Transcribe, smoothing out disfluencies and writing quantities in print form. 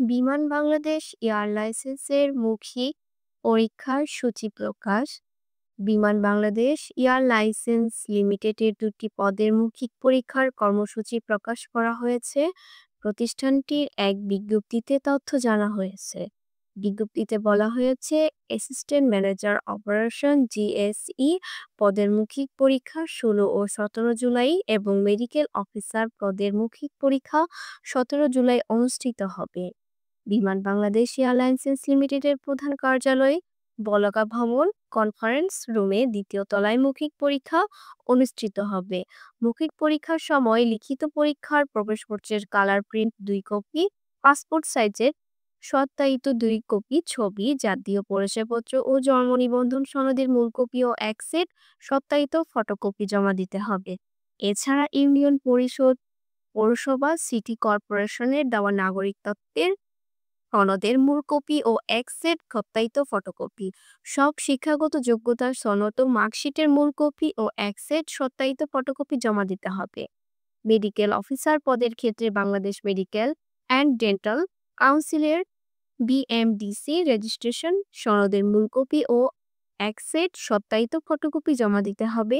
বিমান বাংলাদেশ এয়ারলাইন্সের মৌখিক পরীক্ষার সূচি প্রকাশ। বিমান বাংলাদেশ এয়ারলাইন্স লিমিটেডের ২টি পদের মৌখিক পরীক্ষার কর্মসূচি প্রকাশ করা হয়েছে। প্রতিষ্ঠানটির এক বিজ্ঞপ্তিতে তথ্য জানা হয়েছে। বিজ্ঞপ্তিতে বলা হয়েছে, অ্যাসিস্ট্যান্ট ম্যানেজার অপারেশন জিএসই পদের মৌখিক পরীক্ষা ১৬ ও ১৭ জুলাই এবং মেডিকেল অফিসার পদের মৌখিক পরীক্ষা ১৭ জুলাই অনুষ্ঠিত হবে। বিমান বাংলাদেশ এয়ারলাইন্স লিমিটেডের প্রধান কার্যালয় বলাকা ভবন কনফারেন্স রুমে ২য় তলায় মৌখিক পরীক্ষা অনুষ্ঠিত হবে। মৌখিক পরীক্ষার সময় লিখিত পরীক্ষার প্রবেশপত্রের কালার প্রিন্ট ২ কপি, পাসপোর্ট সাইজের সত্যায়িত ২ কপি ছবি, জাতীয় পরিচয়পত্র ও জন্ম নিবন্ধন সনদের মূল কপি ও এক সেট সত্যায়িত ফটোকপি জমা দিতে হবে। এছাড়া ইউনিয়ন পরিষদ, পৌরসভা, সিটি কর্পোরেশনের দেওয়া নাগরিকত্বের সনদের মূল কপি ও এক সেট সত্যায়িত ফটোকপি, সব শিক্ষাগত যোগ্যতার সনদ ও মার্কশিটের মূল কপি ও এক সেট সত্যায়িত ফটোকপি জমা দিতে হবে। মেডিকেল অফিসার পদের ক্ষেত্রে বাংলাদেশ মেডিকেল অ্যান্ড ডেন্টাল কাউন্সিলের বিএমডিসি রেজিস্ট্রেশন সনদের মূল কপি ও এক সেট সত্যায়িত ফটোকপি জমা দিতে হবে।